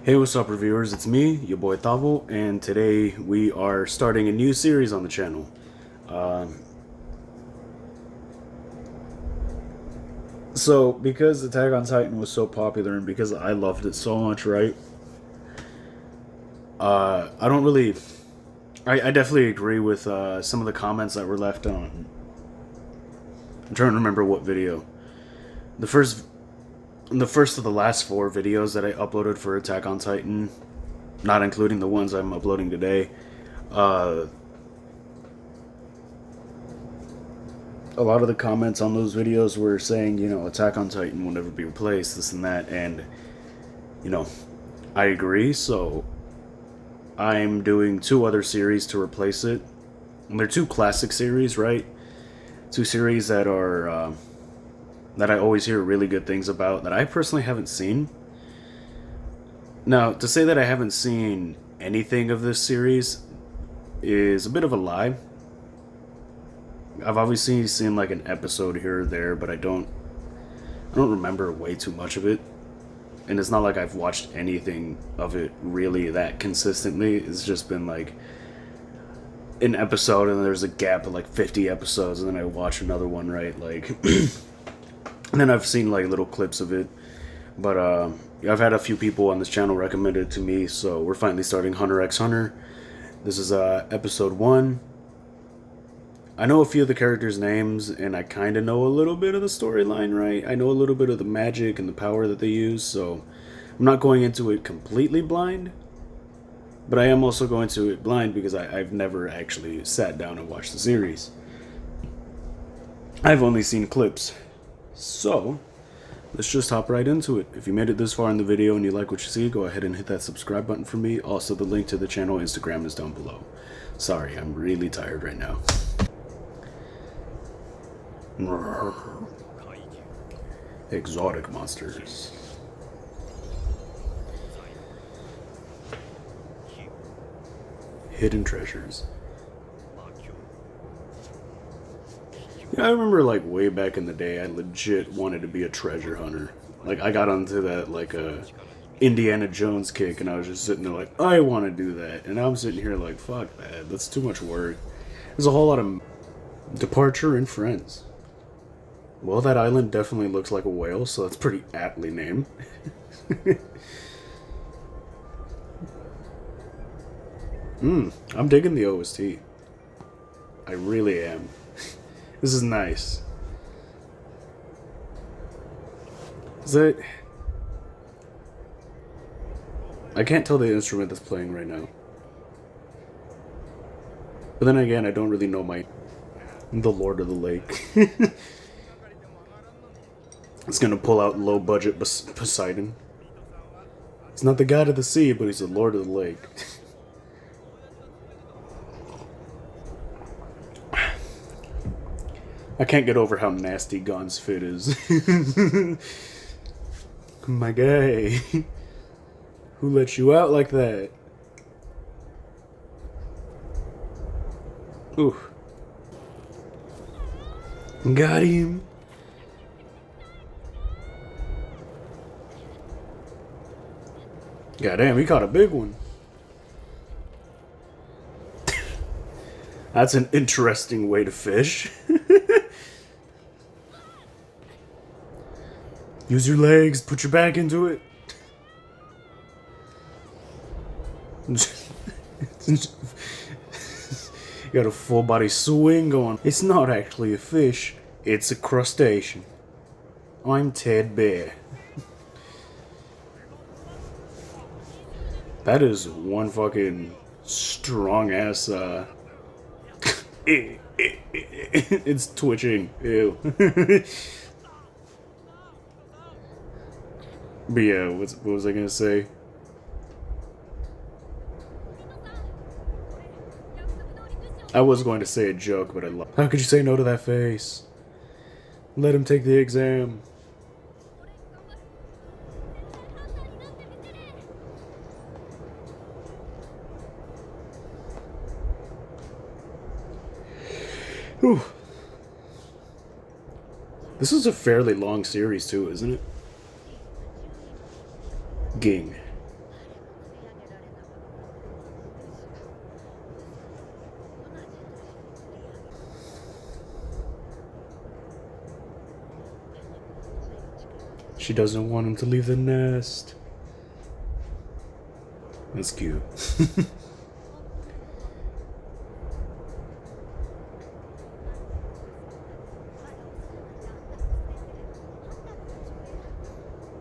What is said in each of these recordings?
Hey, what's up, reviewers? It's me, your boy Tavo, and today we are starting a new series on the channel. So, because Attack on Titan was so popular and because I loved it so much, right? I don't really. I definitely agree with some of the comments that were left on. I'm trying to remember what video. The first. The first of the last 4 videos that I uploaded for Attack on Titan, not including the ones I'm uploading today, a lot of the comments on those videos were saying, Attack on Titan will never be replaced, this and that, and, I agree, so I'm doing 2 other series to replace it. And they're 2 classic series, right? 2 series that are, that I always hear really good things about, that I personally haven't seen. Now, to say that I haven't seen anything of this series is a bit of a lie. I've obviously seen like an episode here or there, but I don't remember way too much of it. And it's not like I've watched anything of it really that consistently. It's just been like an episode and there's a gap of like 50 episodes and then I watch another one, right? Like and then I've seen like little clips of it. But I've had a few people on this channel recommend it to me, so we're finally starting Hunter x Hunter. This is episode 1. I know a few of the characters' names, and I kind of know a little bit of the storyline, right? I know a little bit of the magic and the power that they use, so I'm not going into it completely blind. But I am also going to it blind because I've never actually sat down and watched the series. I've only seen clips. So, let's just hop right into it. If you made it this far in the video and you like what you see, go ahead and hit that subscribe button for me. Also, the link to the channel Instagram is down below. Sorry, I'm really tired right now. Exotic monsters. Hidden treasures. Yeah, I remember like way back in the day I legit wanted to be a treasure hunter. Like I got onto that like a Indiana Jones kick and I was just sitting there like, I want to do that. And I'm sitting here like, fuck that, that's too much work. There's a whole lot of departure and friends. Well, that island definitely looks like a whale, so that's pretty aptly named. I'm digging the OST. I really am. This is nice. Is that... I can't tell the instrument that's playing right now. But then again, I don't really know the Lord of the Lake. It's gonna pull out low budget Poseidon. He's not the god of the sea, but he's the Lord of the Lake. I can't get over how nasty Gon's fit is. My guy. Who let you out like that? Ooh. Got him. Goddamn, he caught a big one. That's an interesting way to fish. Use your legs, put your back into it. You got a full body swing going. It's not actually a fish, it's a crustacean. I'm Ted Bear. That is one fucking strong ass it's twitching. Ew. But yeah, what was I gonna say? I was going to say a joke, but I love. How could you say no to that face? Let him take the exam. Whew. This is a fairly long series too, isn't it? Ging. She doesn't want him to leave the nest. That's cute.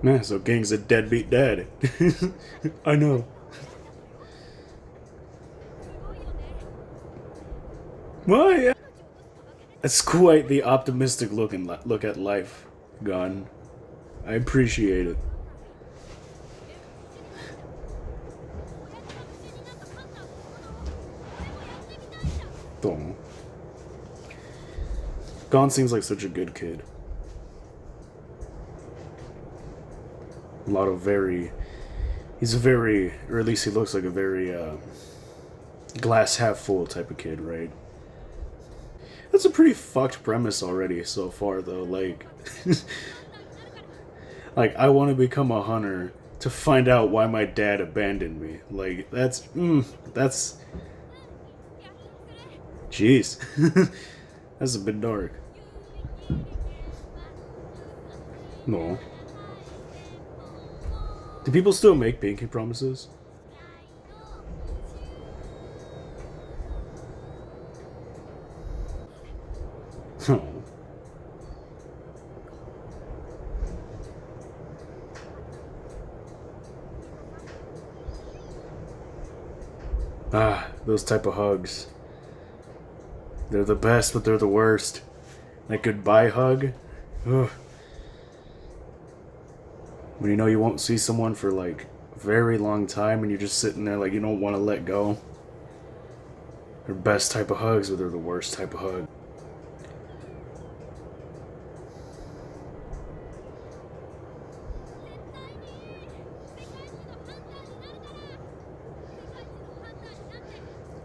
Man, so Gang's a deadbeat dad. I know. Why? That's quite the optimistic look at life, Gon. I appreciate it. Don't. Gon seems like such a good kid. A lot of he's a very, or at least he looks like a very glass half full type of kid, right? That's a pretty fucked premise already so far, though. Like, like I want to become a hunter to find out why my dad abandoned me. Like, that's, jeez, that's a bit dark. No. Do people still make pinky promises? Oh. Ah, those type of hugs. They're the best, but they're the worst. That goodbye hug. Ugh. When you know you won't see someone for like a very long time and you're just sitting there like you don't want to let go. They're best type of hugs, but they're the worst type of hug.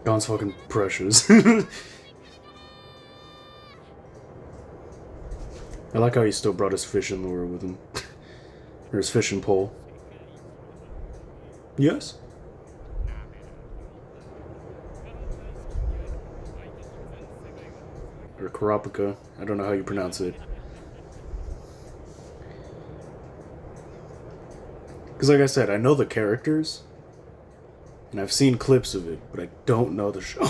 Gon's fucking precious. I like how he still brought his fishing lure with him. Or his fishing pole. Yes? Or Kurapika. I don't know how you pronounce it. Because like I said, I know the characters. And I've seen clips of it, but I don't know the show.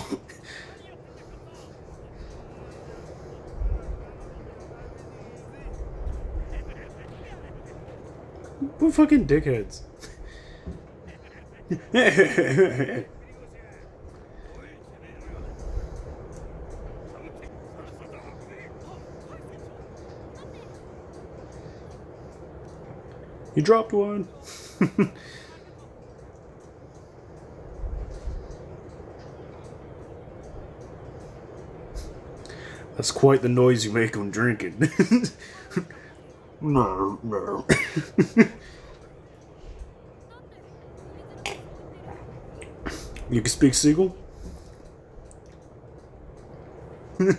What fucking dickheads? You dropped one. That's quite the noise you make when drinking. No, no. You can speak Seagull? I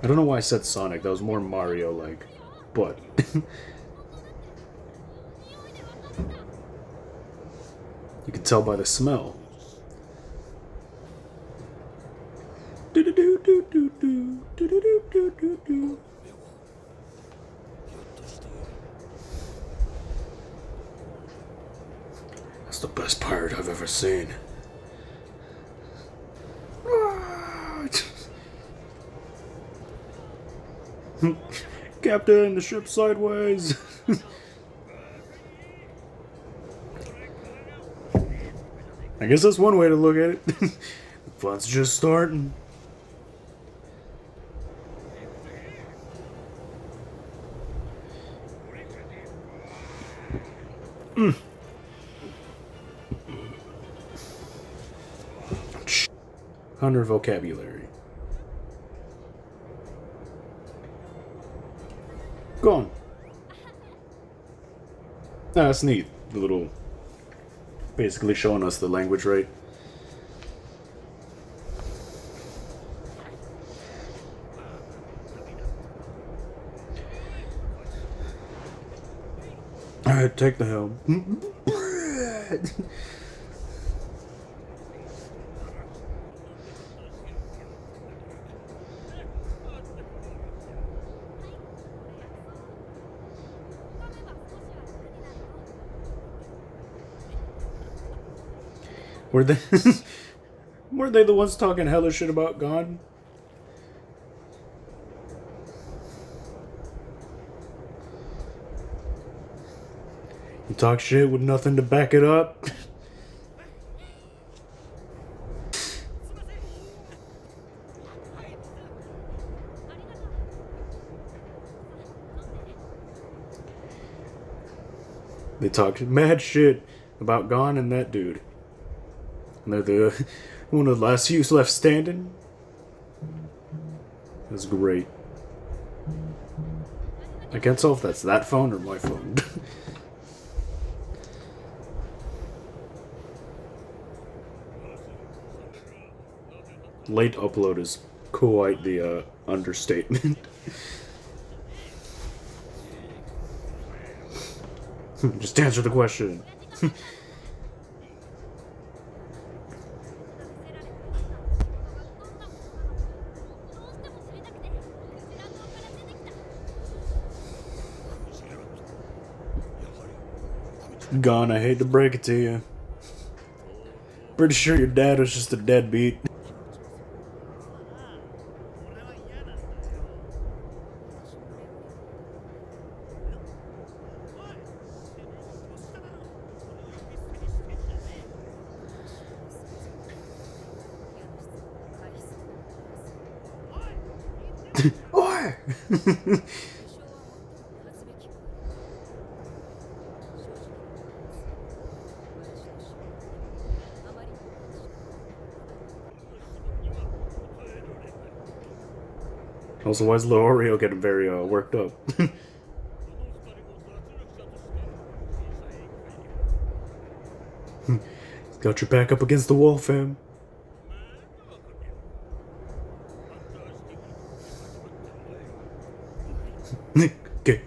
don't know why I said Sonic. That was more Mario-like. But... you can tell by the smell. That's the best pirate I've ever seen. Captain, the ship's sideways. I guess that's one way to look at it. The fun's just starting. Hunter vocabulary. Go on. Ah, that's neat. The little... basically showing us the language, right? Alright, take the helm. Were they? Were they the ones talking hella shit about Gon? You talk shit with nothing to back it up. They talk mad shit about Gon and that dude. And they're the one of the last few left standing. That's great. I can't tell if that's that phone or my phone. Late upload is quite the understatement. Just answer the question. Gone, I hate to break it to you. Pretty sure your dad was just a deadbeat. Oi! Also, why is Leorio getting very worked up? Got your back up against the wall, fam. Okay.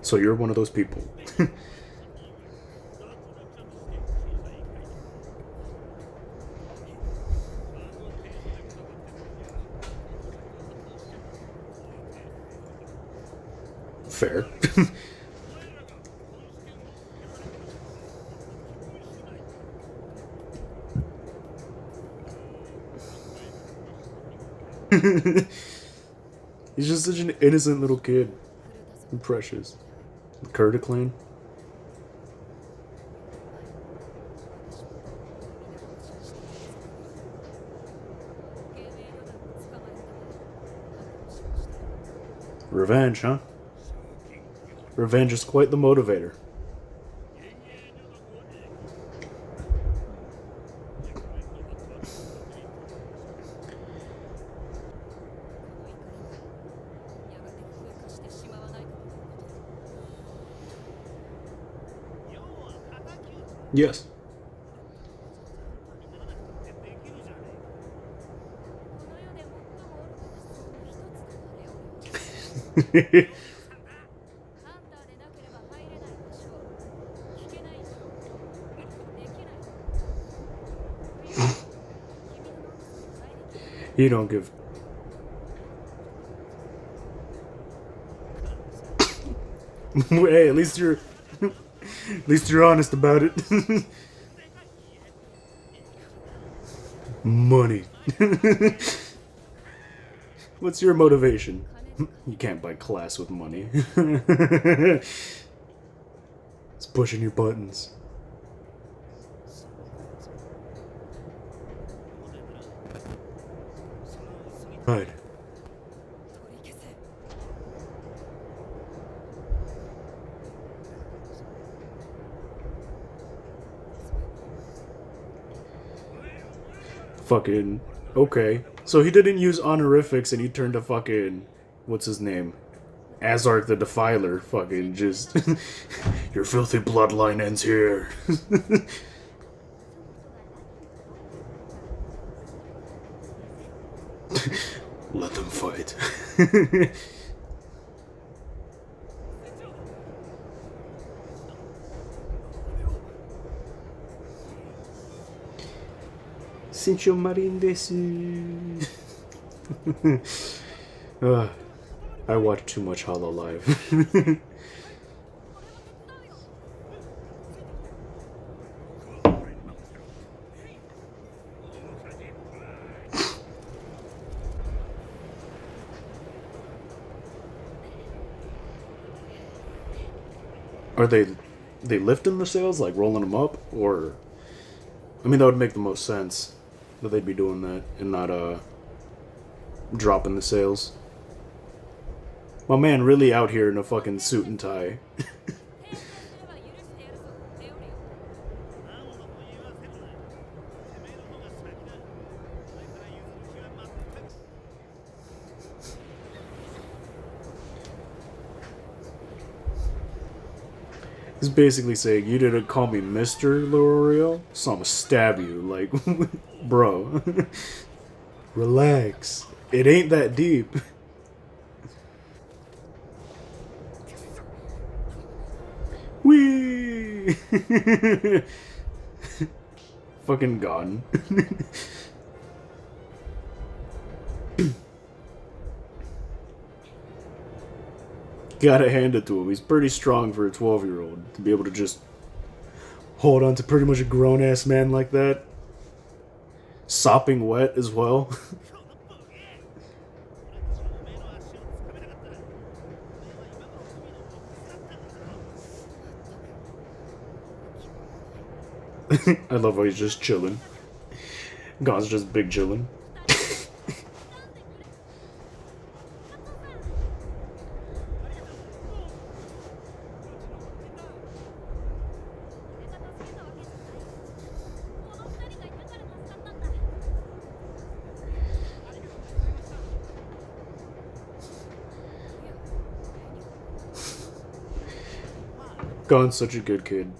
So you're one of those people. Fair. He's just such an innocent little kid. And precious. Kurta clan. Revenge, huh? Revenge is quite the motivator. Yes. You don't give. Hey, at least you're honest about it. Money. What's your motivation? You can't buy class with money. It's pushing your buttons. Right. Fucking okay. So he didn't use honorifics and he turned to fucking what's his name? Azark the Defiler. Fucking just your filthy bloodline ends here. Let them fight. Sincho Marin desu. I watch too much Hololive. Are they lifting the sails, like rolling them up, or I mean that would make the most sense that they'd be doing that and not dropping the sails. My man really out here in a fucking suit and tie. He's basically saying, you didn't call me Mr. Leorio, so I'ma stab you. Like, bro. Relax. It ain't that deep. Whee! Fucking gone. Gotta hand it to him. He's pretty strong for a 12-year-old to be able to just hold on to pretty much a grown-ass man like that. Sopping wet as well. I love how he's just chilling. Gon's just big chilling. Gon's such a good kid.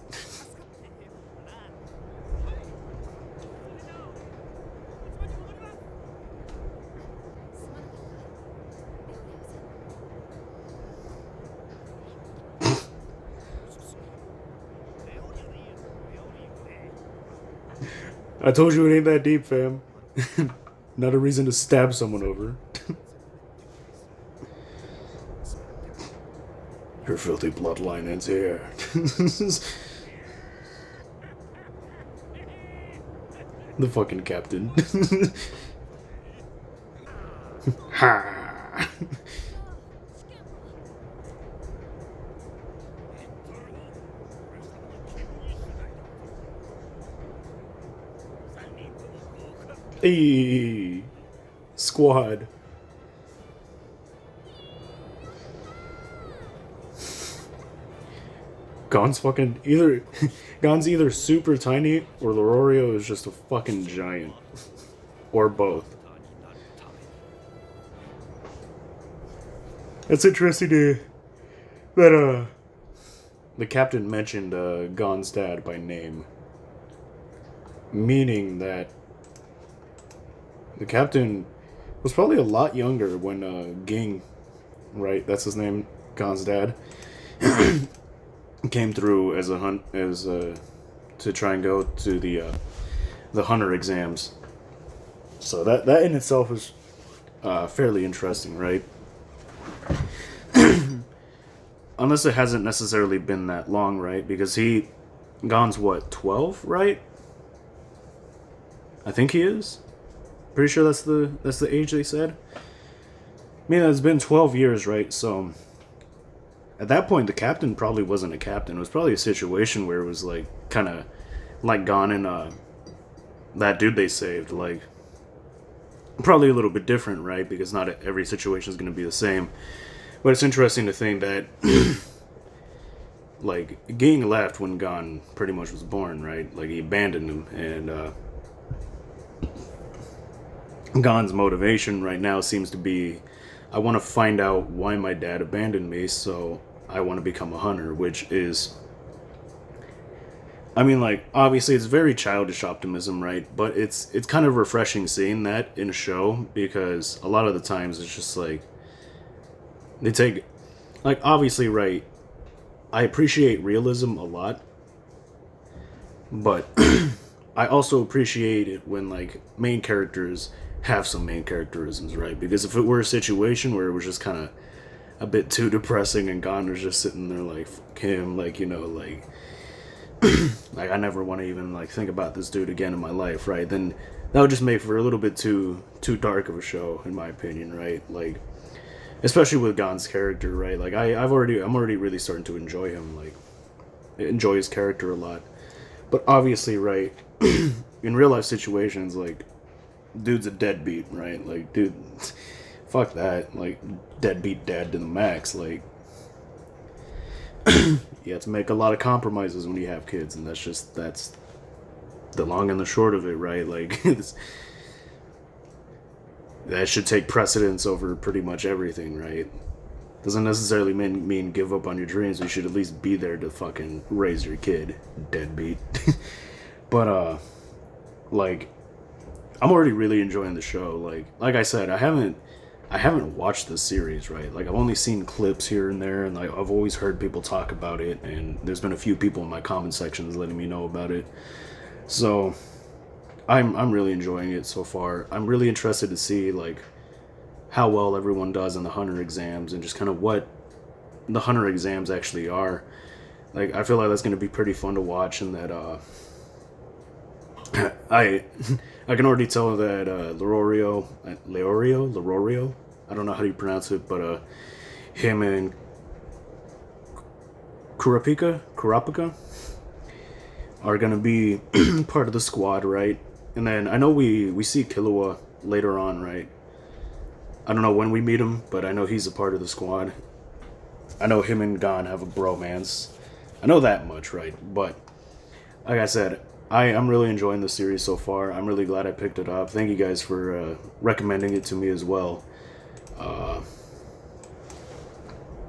I told you it ain't that deep, fam. Not a reason to stab someone over. Your filthy bloodline ends here. The fucking captain. Ha! Hey, squad. Gon's fucking either Gon's either super tiny or Leorio is just a fucking giant. Or both. It's interesting that the captain mentioned Gon's dad by name. Meaning that the captain was probably a lot younger when Ging, right, that's his name, Gon's dad, came through as to try and go to the hunter exams. So that in itself is fairly interesting, right? Unless it hasn't necessarily been that long, right? Because Gon's what, 12, right? I think he is. Pretty sure that's the age they said. I mean, it's been 12 years, right? So at that point, the captain probably wasn't a captain. It was probably a situation where it was like kind of like Gon and that dude they saved. Like probably a little bit different, right? Because not every situation is going to be the same. But it's interesting to think that like Ging left when Gon pretty much was born, right? Like he abandoned him, and Gon's motivation right now seems to be, I want to find out why my dad abandoned me, so I want to become a hunter, which is, I mean, like, obviously it's very childish optimism, right? But it's kind of refreshing seeing that in a show, because a lot of the times it's just like, they take, like, obviously, right, I appreciate realism a lot, but I also appreciate it when like main characters have some main characterisms, right? Because if it were a situation where it was just kind of a bit too depressing and Gondor's just sitting there like fuck him, like like I never want to even like think about this dude again in my life, right? Then that would just make for a little bit too dark of a show, in my opinion, right? Like especially with Gon's character, right? Like I'm already really starting to enjoy him, like enjoy his character a lot. But obviously, right, in real life situations, like dude's a deadbeat, right? Like dude, fuck that, like deadbeat dad to the max, like you have to make a lot of compromises when you have kids, and that's the long and the short of it, right? Like that should take precedence over pretty much everything, right? Doesn't necessarily mean give up on your dreams. You should at least be there to fucking raise your kid, deadbeat. But like I'm already really enjoying the show. Like I said, I haven't watched this series, right? Like I've only seen clips here and there, and like I've always heard people talk about it, and there's been a few people in my comment sections letting me know about it. So I'm really enjoying it so far. I'm really interested to see like how well everyone does in the hunter exams and just kind of what the hunter exams actually are. Like I feel like that's going to be pretty fun to watch, and that I I can already tell that Leorio, I don't know how you pronounce it, but him and Kurapika are gonna be part of the squad, right? And then I know we see Killua later on, right? I don't know when we meet him, but I know he's a part of the squad. I know him and Gon have a bromance. I know that much, right? But like I said, I'm really enjoying the series so far. I'm really glad I picked it up. Thank you guys for recommending it to me as well. Uh,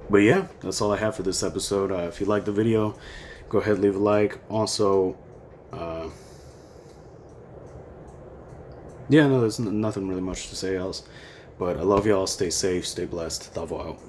but yeah, that's all I have for this episode. If you liked the video, go ahead, leave a like. Also, uh, yeah, no, there's nothing really much to say else. But I love y'all. Stay safe, stay blessed. Davo out.